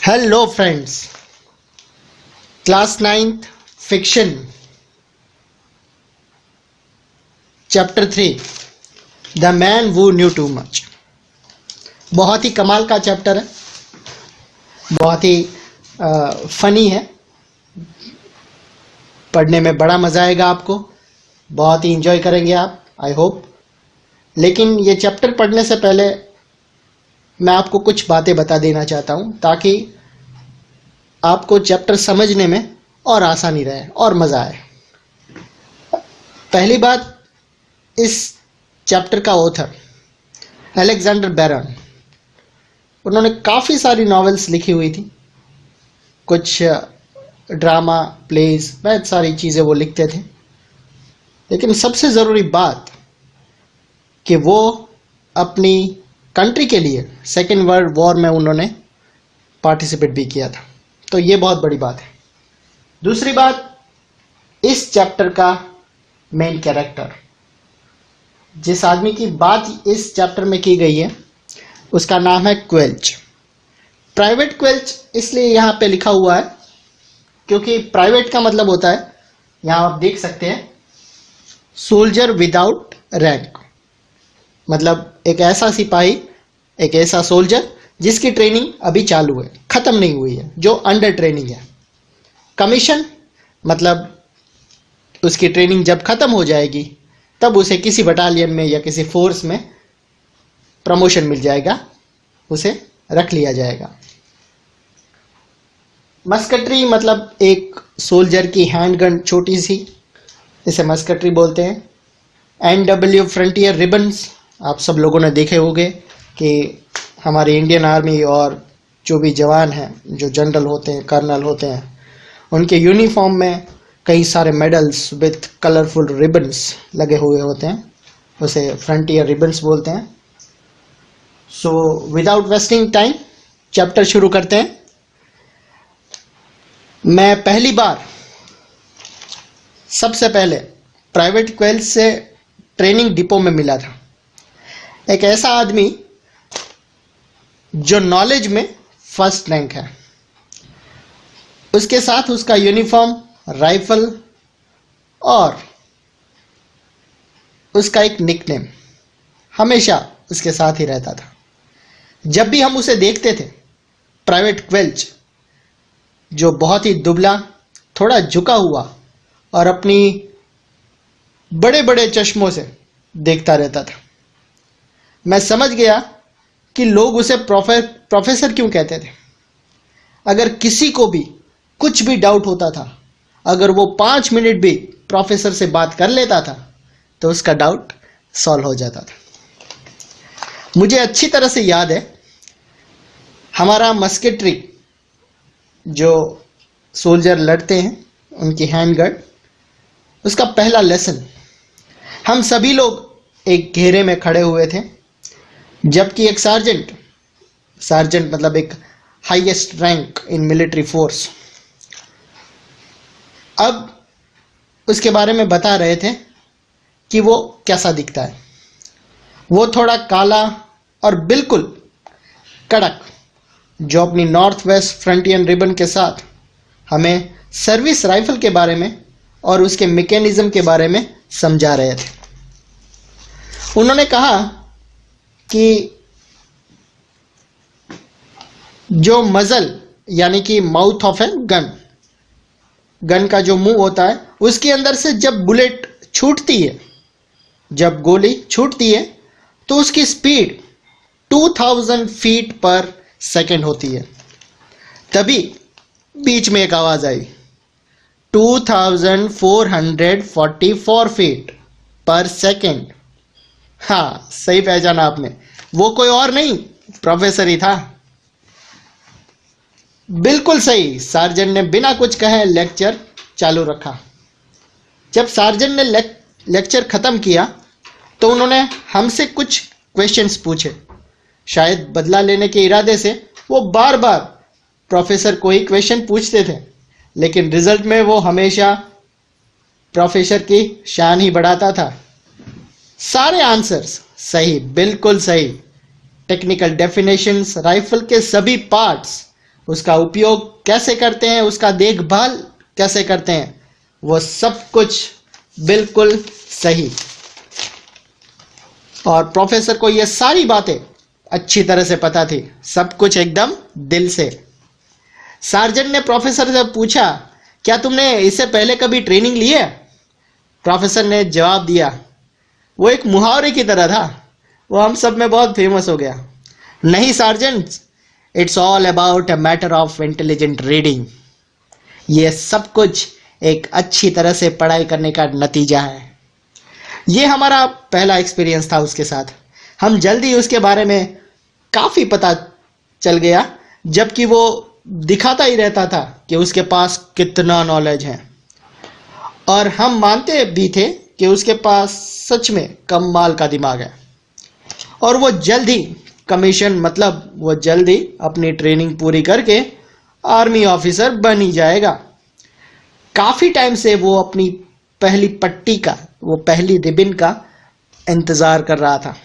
Hello friends, class 9th fiction chapter 3 the man who knew too much. बहुत ही कमाल का चैप्टर है, बहुत ही फनी है, पढ़ने में बड़ा मज़ा आएगा आपको, बहुत ही इंजॉय करेंगे आप, आई होप। लेकिन ये चैप्टर पढ़ने से पहले मैं आपको कुछ बातें बता देना चाहता हूँ ताकि आपको चैप्टर समझने में और आसानी रहे और मज़ा आए। पहली बात, इस चैप्टर का ऑथर अलेक्जेंडर बैरन, उन्होंने काफ़ी सारी नॉवेल्स लिखी हुई थी, कुछ ड्रामा, प्लेज, बहुत सारी चीज़ें वो लिखते थे। लेकिन सबसे ज़रूरी बात कि वो अपनी कंट्री के लिए सेकेंड वर्ल्ड वॉर में उन्होंने पार्टिसिपेट भी किया था, तो ये बहुत बड़ी बात है। दूसरी बात, इस चैप्टर का मेन कैरेक्टर, जिस आदमी की बात इस चैप्टर में की गई है, उसका नाम है क्वेल्च। प्राइवेट क्वेल्च इसलिए यहाँ पे लिखा हुआ है क्योंकि प्राइवेट का मतलब होता है, यहाँ आप देख सकते हैं, सोल्जर विदाउट रैंक, मतलब एक ऐसा सिपाही, एक ऐसा सोल्जर जिसकी ट्रेनिंग अभी चालू है, ख़त्म नहीं हुई है, जो अंडर ट्रेनिंग है। कमीशन मतलब उसकी ट्रेनिंग जब ख़त्म हो जाएगी तब उसे किसी बटालियन में या किसी फोर्स में प्रमोशन मिल जाएगा, उसे रख लिया जाएगा। मस्कटरी मतलब एक सोल्जर की हैंडगन, छोटी सी, इसे मस्कटरी बोलते हैं। NW फ्रंटियर रिबन्स, आप सब लोगों ने देखे होंगे कि हमारी इंडियन आर्मी और जो भी जवान हैं, जो जनरल होते हैं, कर्नल होते हैं, उनके यूनिफॉर्म में कई सारे मेडल्स विथ कलरफुल रिबन्स लगे हुए होते हैं, उसे फ्रंटियर रिबन्स बोलते हैं। So without wasting time chapter शुरू करते हैं। मैं पहली बार सबसे पहले प्राइवेट क्वेल्च से ट्रेनिंग डिपो में मिला था। एक ऐसा आदमी जो नॉलेज में फर्स्ट रैंक है, उसके साथ उसका यूनिफॉर्म, राइफल और उसका एक निकनेम हमेशा उसके साथ ही रहता था। जब भी हम उसे देखते थे, प्राइवेट क्वेल्च, जो बहुत ही दुबला, थोड़ा झुका हुआ और अपनी बड़े बड़े चश्मों से देखता रहता था, मैं समझ गया कि लोग उसे प्रोफेसर क्यों कहते थे। अगर किसी को भी कुछ भी डाउट होता था, अगर वो 5 मिनट भी प्रोफेसर से बात कर लेता था तो उसका डाउट सॉल्व हो जाता था। मुझे अच्छी तरह से याद है, हमारा मस्केटरी जो सोल्जर लड़ते हैं, उनकी हैंडगन, उसका पहला लेसन, हम सभी लोग एक घेरे में खड़े हुए थे, जबकि एक सार्जेंट मतलब एक highest rank in military force, अब उसके बारे में बता रहे थे कि वो कैसा दिखता है। वो थोड़ा काला और बिल्कुल कड़क, जो अपनी नॉर्थ वेस्ट फ्रंटियर रिबन के साथ हमें सर्विस राइफल के बारे में और उसके मैकेनिज्म के बारे में समझा रहे थे। उन्होंने कहा कि जो मजल यानी कि माउथ ऑफ ए गन का जो मुंह होता है, उसके अंदर से जब बुलेट छूटती है, जब गोली छूटती है, तो उसकी स्पीड 2000 फीट पर सेकेंड होती है। तभी बीच में एक आवाज आई, 2444 फीट पर सेकेंड। हाँ, सही पहचाना आपने, वो कोई और नहीं, प्रोफेसर ही था। बिल्कुल सही। सार्जेंट ने बिना कुछ कहे लेक्चर चालू रखा। जब सार्जेंट ने लेक्चर खत्म किया तो उन्होंने हमसे कुछ क्वेश्चंस पूछे। शायद बदला लेने के इरादे से वो बार बार प्रोफेसर को ही क्वेश्चन पूछते थे, लेकिन रिजल्ट में वो हमेशा प्रोफेसर की शान ही बढ़ाता था। सारे आंसर्स सही, बिल्कुल सही। टेक्निकल डेफिनेशंस, राइफल के सभी पार्ट्स उसका उपयोग कैसे करते हैं, उसका देखभाल कैसे करते हैं, वो सब कुछ बिल्कुल सही। और प्रोफेसर को ये सारी बातें अच्छी तरह से पता थी, सब कुछ एकदम दिल से। सार्जेंट ने प्रोफेसर से पूछा, क्या तुमने इससे पहले कभी ट्रेनिंग ली है? प्रोफेसर ने जवाब दिया, वो एक मुहावरे की तरह था, वो हम सब में बहुत फेमस हो गया। नहीं sergeant, it's all about a matter of intelligent reading. ये सब कुछ एक अच्छी तरह से पढ़ाई करने का नतीजा है। ये हमारा पहला एक्सपीरियंस था उसके साथ। हम जल्दी उसके बारे में काफ़ी पता चल गया, जबकि वो दिखाता ही रहता था कि उसके पास कितना नॉलेज है। और हम मानते भी थे कि उसके पास सच में कमाल का दिमाग है। और वो जल्दी कमीशन, मतलब वो जल्दी अपनी ट्रेनिंग पूरी करके आर्मी ऑफिसर बन ही जाएगा। काफ़ी टाइम से वो अपनी पहली पट्टी का, वो पहली रिबन का इंतज़ार कर रहा था।